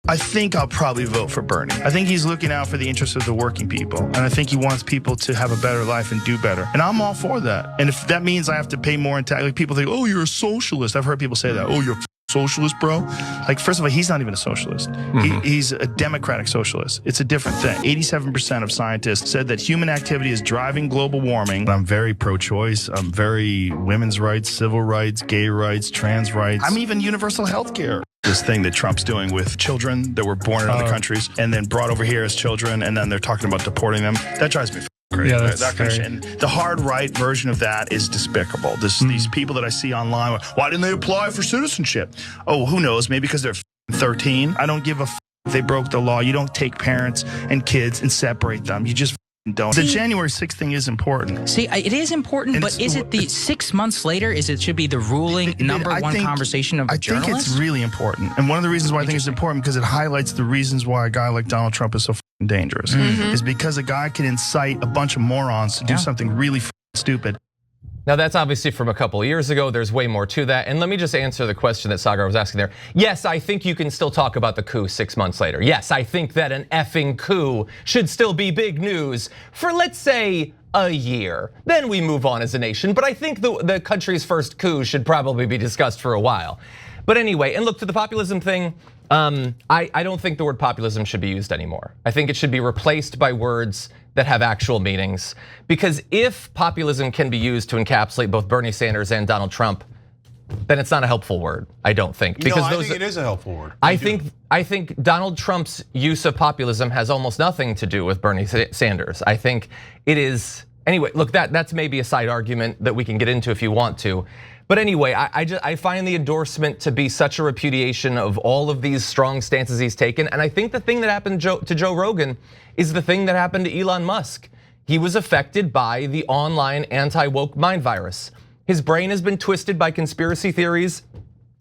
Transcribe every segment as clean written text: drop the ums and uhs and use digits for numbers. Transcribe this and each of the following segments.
I think I'll probably vote for Bernie. I think he's looking out for the interests of the working people. And I think he wants people to have a better life and do better. And I'm all for that. And if that means I have to pay more in tax, like people think, oh, you're a socialist. I've heard people say that. Oh, you're a socialist, bro. Like, first of all, he's not even a socialist. He's a democratic socialist. It's a different thing. 87% of scientists said that human activity is driving global warming. I'm very pro-choice. I'm very women's rights, civil rights, gay rights, trans rights. I'm even universal health care. This thing that Trump's doing with children that were born in other countries and then brought over here as children, and then they're talking about deporting them. That drives me crazy. Yeah, that's that kind of shit. And the hard right version of that is despicable. These people that I see online, why didn't they apply for citizenship? Oh, who knows? Maybe because they're 13. I don't give a if they broke the law. You don't take parents and kids and separate them. You just don't. The January 6th thing is important. See, it is important, but is it the 6 months later? It should be the ruling number one conversation of journalists? I think it's really important. And one of the reasons why I think it's important, because it highlights the reasons why a guy like Donald Trump is so dangerous, is because a guy can incite a bunch of morons to do something really stupid. Now that's obviously from a couple of years ago. There's way more to that. And let me just answer the question that Sagar was asking there. Yes, I think you can still talk about the coup 6 months later. Yes, I think that an effing coup should still be big news for, let's say, a year. Then we move on as a nation. But I think the country's first coup should probably be discussed for a while. But anyway, and look, to the populism thing, I don't think the word populism should be used anymore. I think it should be replaced by words that have actual meanings. Because if populism can be used to encapsulate both Bernie Sanders and Donald Trump, then it's not a helpful word, I don't think. Because I think it is a helpful word. I think Donald Trump's use of populism has almost nothing to do with Bernie Sanders. I think it is, anyway, look, that's maybe a side argument that we can get into if you want to. But anyway, I find the endorsement to be such a repudiation of all of these strong stances he's taken. And I think the thing that happened to Joe Rogan is the thing that happened to Elon Musk. He was affected by the online anti-woke mind virus. His brain has been twisted by conspiracy theories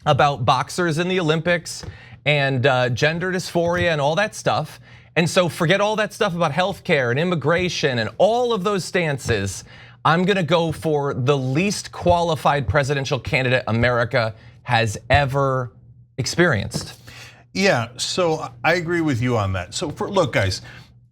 about boxers in the Olympics and gender dysphoria and all that stuff. And so forget all that stuff about healthcare and immigration and all of those stances. I'm gonna go for the least qualified presidential candidate America has ever experienced. Yeah, so I agree with you on that. So look, guys,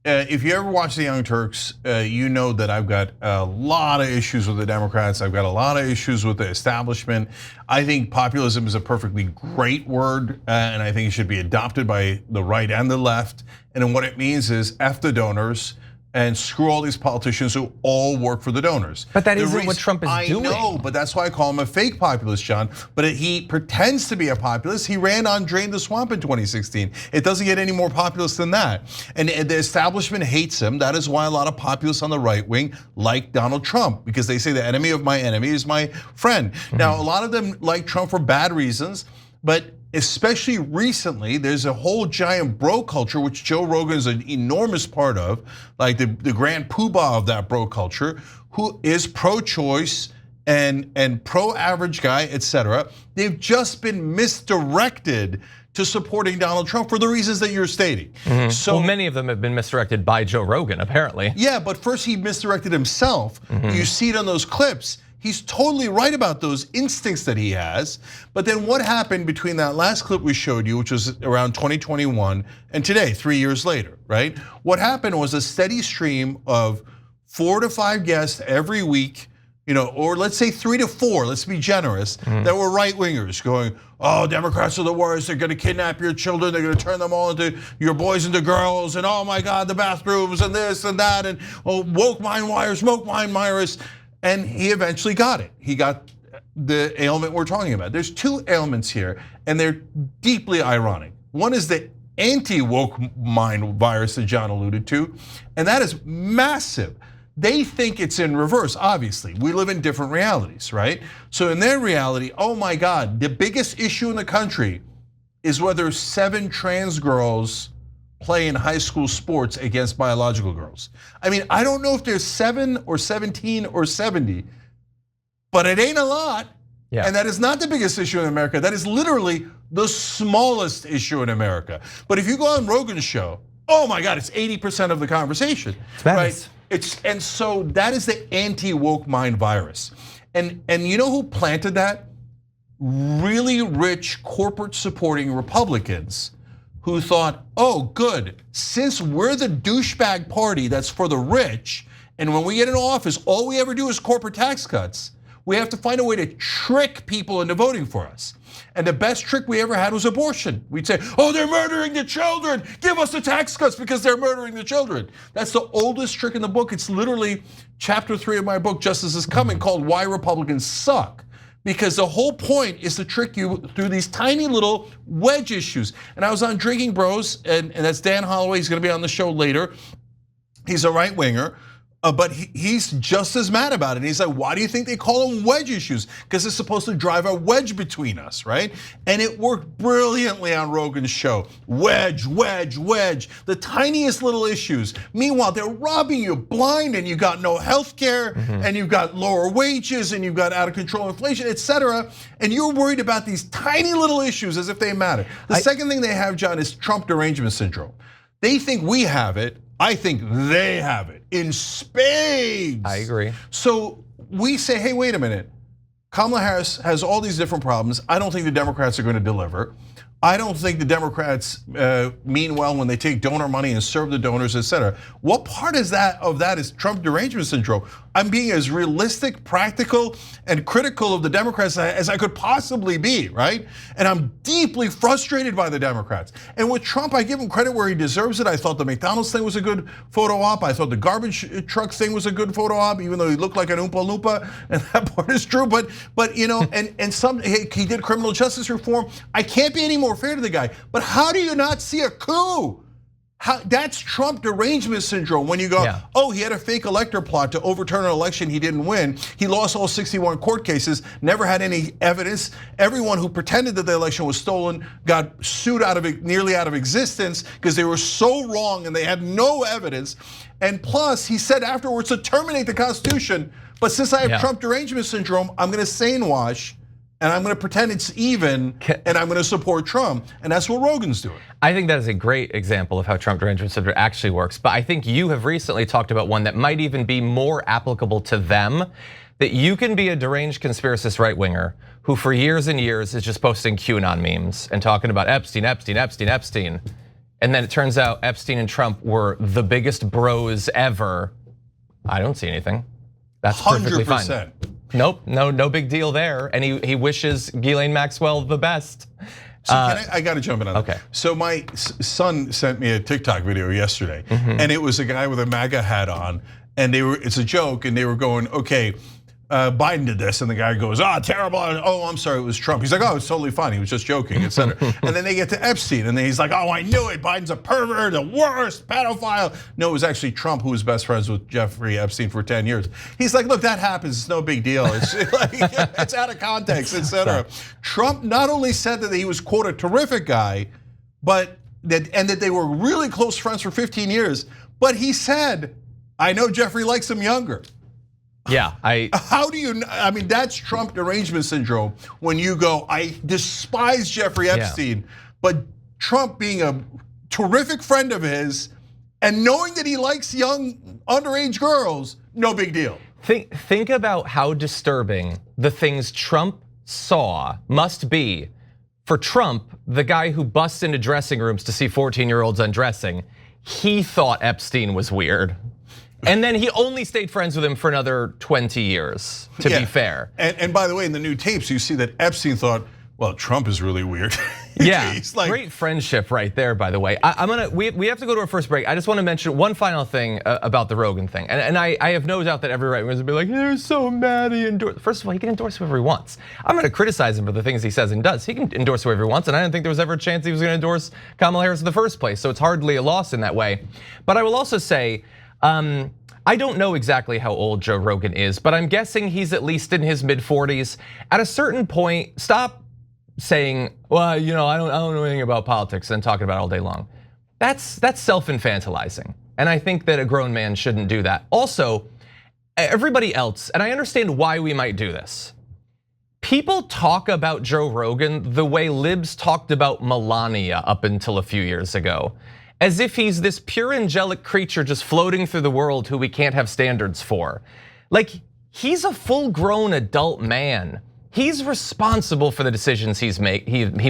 if you ever watch the Young Turks, you know that I've got a lot of issues with the Democrats. I've got a lot of issues with the establishment. I think populism is a perfectly great word, and I think it should be adopted by the right and the left. And what it means is F the donors, and screw all these politicians who all work for the donors. But that isn't what Trump is doing. I know, but that's why I call him a fake populist, John. But he pretends to be a populist. He ran on Drain the Swamp in 2016. It doesn't get any more populist than that. And the establishment hates him. That is why a lot of populists on the right wing like Donald Trump, because they say the enemy of my enemy is my friend. Now, a lot of them like Trump for bad reasons, but especially recently, there's a whole giant bro culture, which Joe Rogan is an enormous part of, like the grand poobah of that bro culture, who is pro-choice and pro-average guy, etc. They've just been misdirected to supporting Donald Trump for the reasons that you're stating. So many of them have been misdirected by Joe Rogan, apparently. Yeah, but first he misdirected himself. You see it on those clips. He's totally right about those instincts that he has. But then what happened between that last clip we showed you, which was around 2021, and today, 3 years later, right? What happened was a steady stream of 4 to 5 guests every week, or let's say 3 to 4, let's be generous, that were right wingers going, oh, Democrats are the worst, they're gonna kidnap your children, they're gonna turn them all into, your boys into girls, and oh my God, the bathrooms, and this and that, and woke mind virus. And he eventually got it. He got the ailment we're talking about. There's 2 ailments here, and they're deeply ironic. One is the anti-woke mind virus that John alluded to, and that is massive. They think it's in reverse, obviously. We live in different realities, right? So in their reality, oh my God, the biggest issue in the country is whether 7 trans girls play in high school sports against biological girls. I mean, I don't know if there's 7 or 17 or 70, but it ain't a lot. Yeah. And that is not the biggest issue in America. That is literally the smallest issue in America. But if you go on Rogan's show, oh my God, it's 80% of the conversation, right? And so that is the anti-woke mind virus. And you know who planted that? Really rich corporate supporting Republicans who thought, oh, good, since we're the douchebag party that's for the rich, and when we get in office, all we ever do is corporate tax cuts, we have to find a way to trick people into voting for us. And the best trick we ever had was abortion. We'd say, oh, they're murdering the children. Give us the tax cuts because they're murdering the children. That's the oldest trick in the book. It's literally chapter 3 of my book, Justice is Coming, called Why Republicans Suck. Because the whole point is to trick you through these tiny little wedge issues. And I was on Drinking Bros, and that's Dan Holloway. He's gonna be on the show later. He's a right winger. But he's just as mad about it. And he's like, why do you think they call them wedge issues? Because it's supposed to drive a wedge between us, right? And it worked brilliantly on Rogan's show. Wedge, wedge, wedge, the tiniest little issues. Meanwhile, they're robbing you blind, and you got no health care, and you've got lower wages, and you've got out of control inflation, etc. And you're worried about these tiny little issues as if they matter. The second thing they have, John, is Trump derangement syndrome. They think we have it. I think they have it in spades. I agree. So we say, hey, wait a minute. Kamala Harris has all these different problems. I don't think the Democrats are going to deliver. I don't think the Democrats mean well when they take donor money and serve the donors, etc. What part of that is Trump derangement syndrome? I'm being as realistic, practical, and critical of the Democrats as I could possibly be, right? And I'm deeply frustrated by the Democrats. And with Trump, I give him credit where he deserves it. I thought the McDonald's thing was a good photo op. I thought the garbage truck thing was a good photo op, even though he looked like an Oompa Loompa, and that part is true. But you know, he did criminal justice reform. I can't be any more fair to the guy. But how do you not see a coup? That's Trump derangement syndrome. When you go, oh, he had a fake elector plot to overturn an election he didn't win. He lost all 61 court cases, never had any evidence. Everyone who pretended that the election was stolen got sued nearly out of existence because they were so wrong and they had no evidence. And plus, he said afterwards to terminate the Constitution. But since I have Trump derangement syndrome, I'm gonna sane wash, and I'm gonna pretend it's even, and I'm gonna support Trump. And that's what Rogan's doing. I think that is a great example of how Trump derangement syndrome actually works. But I think you have recently talked about one that might even be more applicable to them. That you can be a deranged conspiracist right winger who for years and years is just posting QAnon memes and talking about Epstein, Epstein, Epstein, Epstein. And then it turns out Epstein and Trump were the biggest bros ever. I don't see anything. That's perfectly 100%. Fine. Nope, no big deal there. And he wishes Ghislaine Maxwell the best. So I got to jump in on that. Okay. So my son sent me a TikTok video yesterday, and it was a guy with a MAGA hat on, and it's a joke, and they were going, okay, Biden did this, and the guy goes, terrible. Oh, I'm sorry, it was Trump. He's like, oh, it's totally fine. He was just joking, etc. And then they get to Epstein, and then he's like, oh, I knew it. Biden's a pervert, the worst pedophile. No, it was actually Trump who was best friends with Jeffrey Epstein for 10 years. He's like, look, that happens. It's no big deal. It's like, it's out of context, etc. Trump not only said that he was, quote, a terrific guy, but that they were really close friends for 15 years. But he said, I know Jeffrey likes him younger. Yeah, How do you? I mean, that's Trump derangement syndrome. When you go, I despise Jeffrey Epstein, but Trump being a terrific friend of his, and knowing that he likes young underage girls, no big deal. Think about how disturbing the things Trump saw must be for Trump, the guy who busts into dressing rooms to see 14-year-olds undressing. He thought Epstein was weird. And then he only stayed friends with him for another 20 years, to be fair. And by the way, in the new tapes, you see that Epstein thought, well, Trump is really weird. Yeah, great friendship right there, by the way. We have to go to our first break. I just want to mention one final thing about the Rogan thing. And I have no doubt that every right winger will be like, they're so mad he endorsed. First of all, he can endorse whoever he wants. I'm gonna criticize him for the things he says and does. He can endorse whoever he wants, and I didn't think there was ever a chance he was gonna endorse Kamala Harris in the first place. So it's hardly a loss in that way. But I will also say, I don't know exactly how old Joe Rogan is, but I'm guessing he's at least in his mid-40s. At a certain point, stop saying, well, I don't know anything about politics and talking about it all day long. That's self-infantilizing. And I think that a grown man shouldn't do that. Also, everybody else, and I understand why we might do this. People talk about Joe Rogan the way libs talked about Melania up until a few years ago. As if he's this pure angelic creature just floating through the world who we can't have standards for. Like, he's a full-grown adult man. he's responsible for the decisions he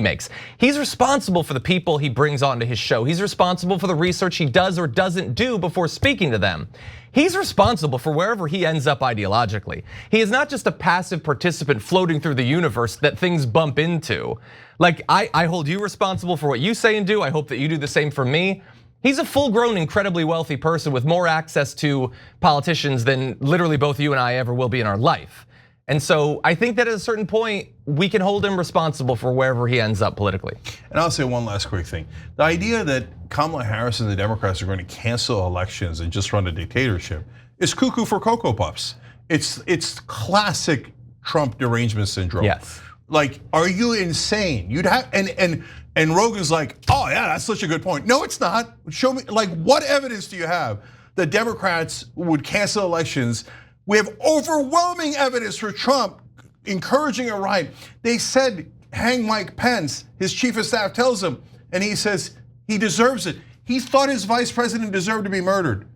makes. He's responsible for the people he brings onto his show. He's responsible for the research he does or doesn't do before speaking to them. He's responsible for wherever he ends up ideologically. He is not just a passive participant floating through the universe that things bump into. Like, I hold you responsible for what you say and do. I hope that you do the same for me. He's a full-grown, incredibly wealthy person with more access to politicians than literally both you and I ever will be in our life. And so I think that at a certain point, we can hold him responsible for wherever he ends up politically. And I'll say one last quick thing. The idea that Kamala Harris and the Democrats are going to cancel elections and just run a dictatorship is cuckoo for Cocoa Puffs. It's classic Trump derangement syndrome. Yes. Like, are you insane? You'd have, and Rogan's like, oh yeah, that's such a good point. No, it's not. Show me, like, what evidence do you have that Democrats would cancel elections? We have overwhelming evidence for Trump encouraging a riot. They said, hang Mike Pence, his chief of staff tells him, and he says he deserves it. He thought his vice president deserved to be murdered.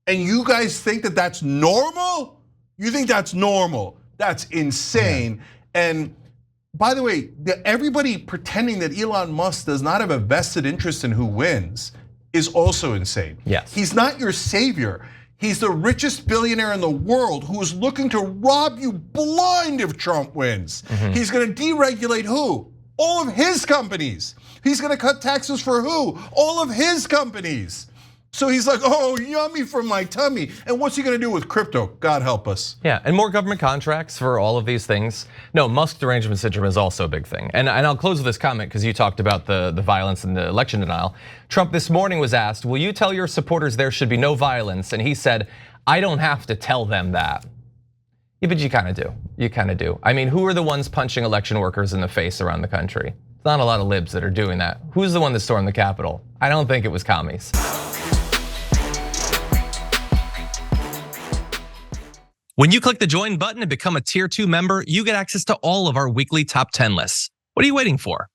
And you guys think that that's normal? You think that's normal? That's insane. Yeah. And by the way, everybody pretending that Elon Musk does not have a vested interest in who wins is also insane. Yes. He's not your savior. He's the richest billionaire in the world who is looking to rob you blind if Trump wins. He's gonna deregulate who? All of his companies. He's gonna cut taxes for who? All of his companies. So he's like, oh, yummy for my tummy. And what's he gonna do with crypto? God help us. Yeah, and more government contracts for all of these things. No, Musk derangement syndrome is also a big thing. And I'll close with this comment because you talked about the violence and the election denial. Trump this morning was asked, will you tell your supporters there should be no violence? And he said, I don't have to tell them that. Yeah, but you kind of do. You kind of do. I mean, who are the ones punching election workers in the face around the country? It's not a lot of libs that are doing that. Who's the one that stormed the Capitol? I don't think it was commies. When you click the join button and become a tier 2 member, you get access to all of our weekly top 10 lists. What are you waiting for?